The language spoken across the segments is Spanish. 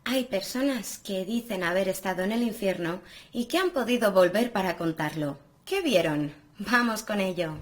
Hay personas que dicen haber estado en el infierno y que han podido volver para contarlo. ¿Qué vieron? Vamos con ello.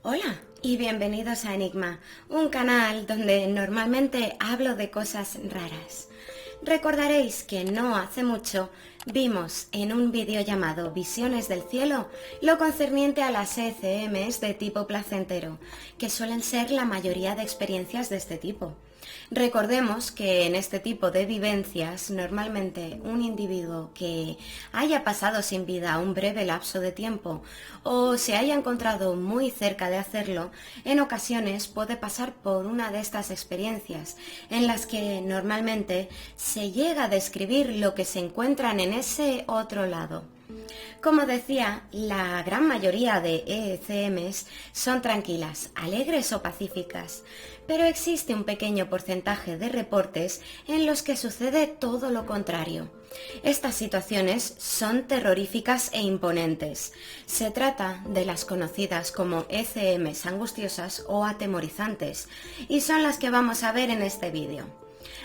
Hola y bienvenidos a Enigma, un canal donde normalmente hablo de cosas raras. Recordaréis que no hace mucho vimos en un vídeo llamado Visiones del Cielo lo concerniente a las ECMs de tipo placentero, que suelen ser la mayoría de experiencias de este tipo. Recordemos que en este tipo de vivencias normalmente un individuo que haya pasado sin vida un breve lapso de tiempo o se haya encontrado muy cerca de hacerlo, en ocasiones puede pasar por una de estas experiencias en las que normalmente se llega a describir lo que se encuentran en ese otro lado. Como decía, la gran mayoría de ECMs son tranquilas, alegres o pacíficas, pero existe un pequeño porcentaje de reportes en los que sucede todo lo contrario. Estas situaciones son terroríficas e imponentes. Se trata de las conocidas como ECMs angustiosas o atemorizantes, y son las que vamos a ver en este vídeo.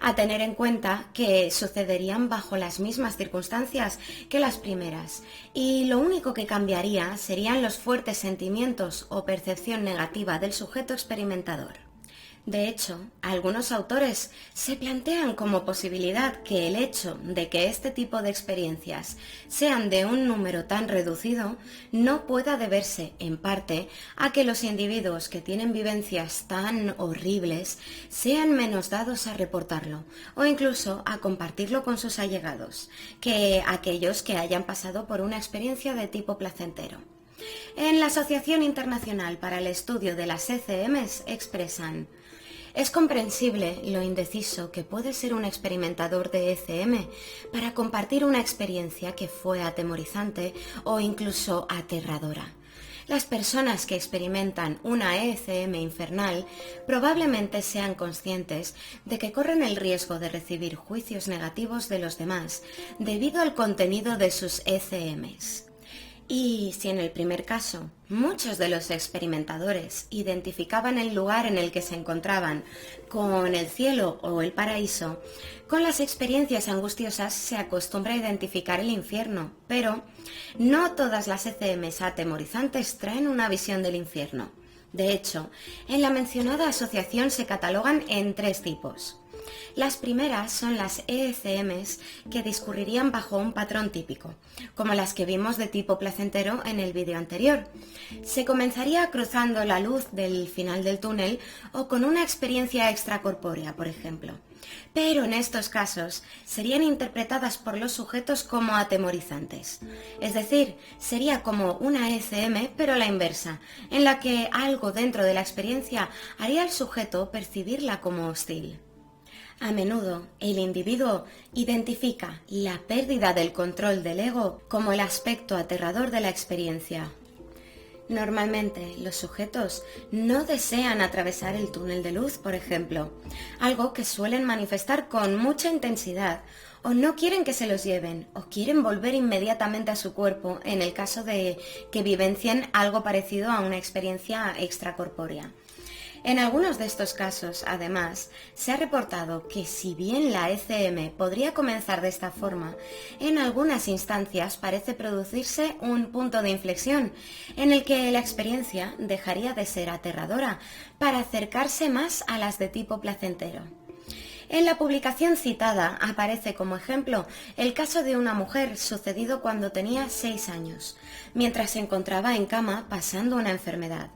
A tener en cuenta que sucederían bajo las mismas circunstancias que las primeras, y lo único que cambiaría serían los fuertes sentimientos o percepción negativa del sujeto experimentador. De hecho, algunos autores se plantean como posibilidad que el hecho de que este tipo de experiencias sean de un número tan reducido no pueda deberse, en parte, a que los individuos que tienen vivencias tan horribles sean menos dados a reportarlo o incluso a compartirlo con sus allegados, que aquellos que hayan pasado por una experiencia de tipo placentero. En la Asociación Internacional para el Estudio de las ECMs expresan: es comprensible lo indeciso que puede ser un experimentador de ECM para compartir una experiencia que fue atemorizante o incluso aterradora. Las personas que experimentan una ECM infernal probablemente sean conscientes de que corren el riesgo de recibir juicios negativos de los demás debido al contenido de sus ECMs. Y si en el primer caso muchos de los experimentadores identificaban el lugar en el que se encontraban con el cielo o el paraíso, con las experiencias angustiosas se acostumbra a identificar el infierno, pero no todas las ECMs atemorizantes traen una visión del infierno. De hecho, en la mencionada asociación se catalogan en tres tipos. Las primeras son las ECMs que discurrirían bajo un patrón típico, como las que vimos de tipo placentero en el vídeo anterior. Se comenzaría cruzando la luz del final del túnel o con una experiencia extracorpórea, por ejemplo. Pero en estos casos serían interpretadas por los sujetos como atemorizantes. Es decir, sería como una ECM pero a la inversa, en la que algo dentro de la experiencia haría al sujeto percibirla como hostil. A menudo, el individuo identifica la pérdida del control del ego como el aspecto aterrador de la experiencia. Normalmente, los sujetos no desean atravesar el túnel de luz, por ejemplo, algo que suelen manifestar con mucha intensidad, o no quieren que se los lleven, o quieren volver inmediatamente a su cuerpo en el caso de que vivencien algo parecido a una experiencia extracorpórea. En algunos de estos casos, además, se ha reportado que si bien la ECM podría comenzar de esta forma, en algunas instancias parece producirse un punto de inflexión en el que la experiencia dejaría de ser aterradora para acercarse más a las de tipo placentero. En la publicación citada aparece como ejemplo el caso de una mujer sucedido cuando tenía 6 años, mientras se encontraba en cama pasando una enfermedad.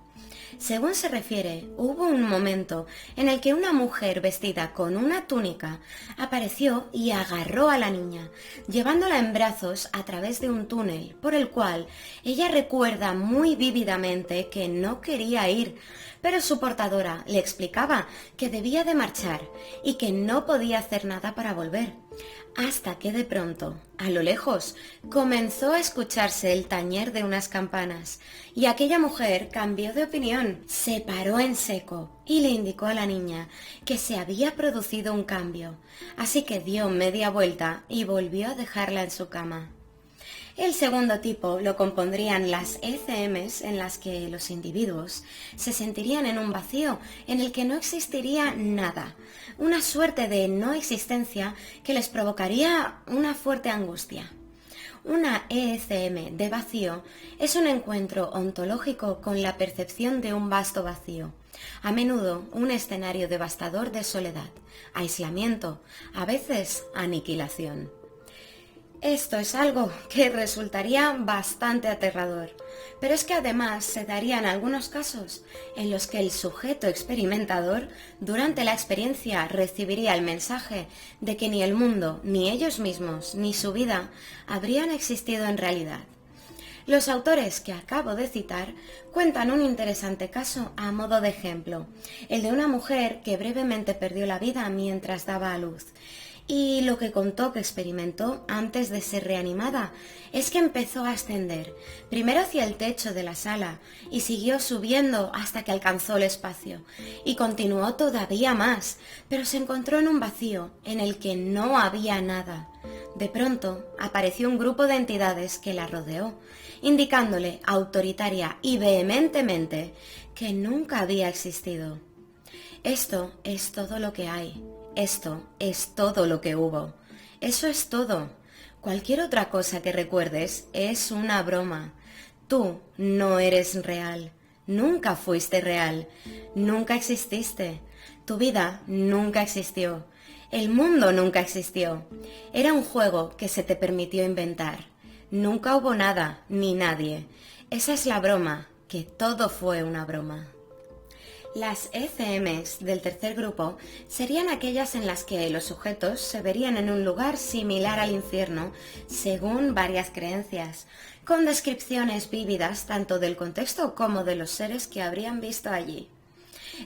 Según se refiere, hubo un momento en el que una mujer vestida con una túnica apareció y agarró a la niña, llevándola en brazos a través de un túnel por el cual ella recuerda muy vívidamente que no quería ir, pero su portadora le explicaba que debía de marchar y que no podía hacer nada para volver. Hasta que de pronto, a lo lejos, comenzó a escucharse el tañer de unas campanas y aquella mujer cambió de opinión, se paró en seco y le indicó a la niña que se había producido un cambio, así que dio media vuelta y volvió a dejarla en su cama. El segundo tipo lo compondrían las ECMs, en las que los individuos se sentirían en un vacío en el que no existiría nada, una suerte de no existencia que les provocaría una fuerte angustia. Una ECM de vacío es un encuentro ontológico con la percepción de un vasto vacío, a menudo un escenario devastador de soledad, aislamiento, a veces aniquilación. Esto es algo que resultaría bastante aterrador, pero es que además se darían algunos casos en los que el sujeto experimentador durante la experiencia recibiría el mensaje de que ni el mundo, ni ellos mismos, ni su vida habrían existido en realidad. Los autores que acabo de citar cuentan un interesante caso a modo de ejemplo, el de una mujer que brevemente perdió la vida mientras daba a luz. Y lo que contó que experimentó antes de ser reanimada es que empezó a ascender, primero hacia el techo de la sala y siguió subiendo hasta que alcanzó el espacio. Y continuó todavía más, pero se encontró en un vacío en el que no había nada. De pronto apareció un grupo de entidades que la rodeó, indicándole autoritaria y vehementemente que nunca había existido. Esto es todo lo que hay. Esto es todo lo que hubo. Eso es todo. Cualquier otra cosa que recuerdes es una broma. Tú no eres real. Nunca fuiste real. Nunca exististe. Tu vida nunca existió. El mundo nunca existió. Era un juego que se te permitió inventar. Nunca hubo nada ni nadie. Esa es la broma, que todo fue una broma. Las ECMs del tercer grupo serían aquellas en las que los sujetos se verían en un lugar similar al infierno, según varias creencias, con descripciones vívidas tanto del contexto como de los seres que habrían visto allí.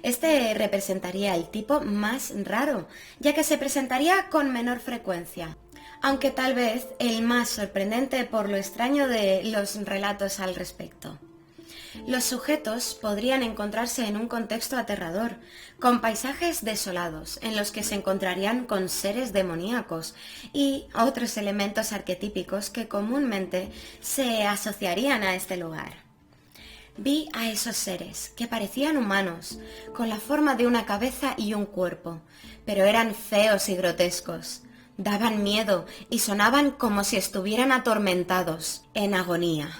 Este representaría el tipo más raro, ya que se presentaría con menor frecuencia, aunque tal vez el más sorprendente por lo extraño de los relatos al respecto. Los sujetos podrían encontrarse en un contexto aterrador, con paisajes desolados, en los que se encontrarían con seres demoníacos y otros elementos arquetípicos que comúnmente se asociarían a este lugar. Vi a esos seres, que parecían humanos, con la forma de una cabeza y un cuerpo, pero eran feos y grotescos. Daban miedo y sonaban como si estuvieran atormentados, en agonía.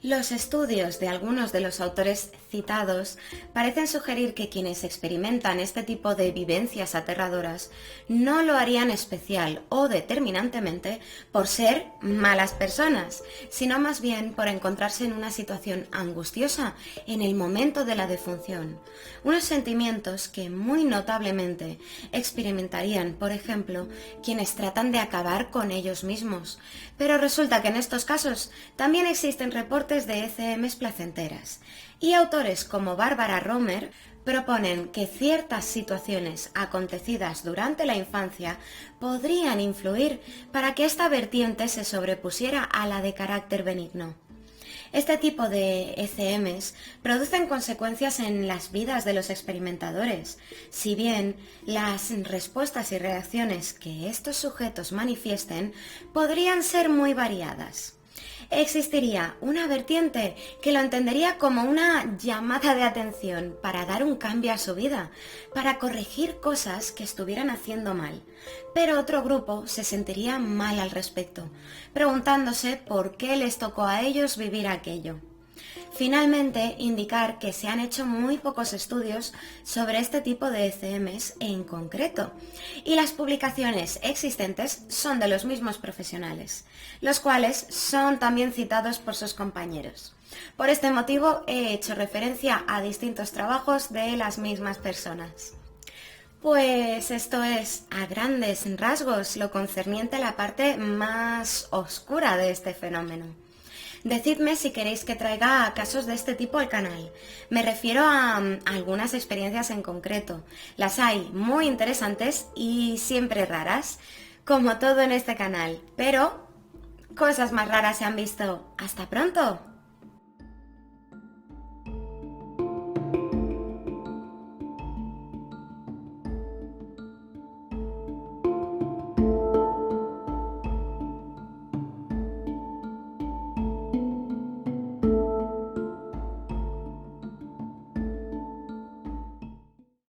Los estudios de algunos de los autores citados parecen sugerir que quienes experimentan este tipo de vivencias aterradoras no lo harían especial o determinantemente por ser malas personas, sino más bien por encontrarse en una situación angustiosa en el momento de la defunción. Unos sentimientos que muy notablemente experimentarían, por ejemplo, quienes tratan de acabar con ellos mismos. Pero resulta que en estos casos también existen reportes de ECMs placenteras, y autores como Barbara Romer proponen que ciertas situaciones acontecidas durante la infancia podrían influir para que esta vertiente se sobrepusiera a la de carácter benigno. Este tipo de ECMs producen consecuencias en las vidas de los experimentadores, si bien las respuestas y reacciones que estos sujetos manifiesten podrían ser muy variadas. Existiría una vertiente que lo entendería como una llamada de atención para dar un cambio a su vida, para corregir cosas que estuvieran haciendo mal. Pero otro grupo se sentiría mal al respecto, preguntándose por qué les tocó a ellos vivir aquello. Finalmente, indicar que se han hecho muy pocos estudios sobre este tipo de ECMs en concreto, y las publicaciones existentes son de los mismos profesionales, los cuales son también citados por sus compañeros. Por este motivo he hecho referencia a distintos trabajos de las mismas personas. Pues esto es, a grandes rasgos, lo concerniente a la parte más oscura de este fenómeno. Decidme si queréis que traiga casos de este tipo al canal. Me refiero a algunas experiencias en concreto. Las hay muy interesantes y siempre raras, como todo en este canal, pero cosas más raras se han visto. ¡Hasta pronto!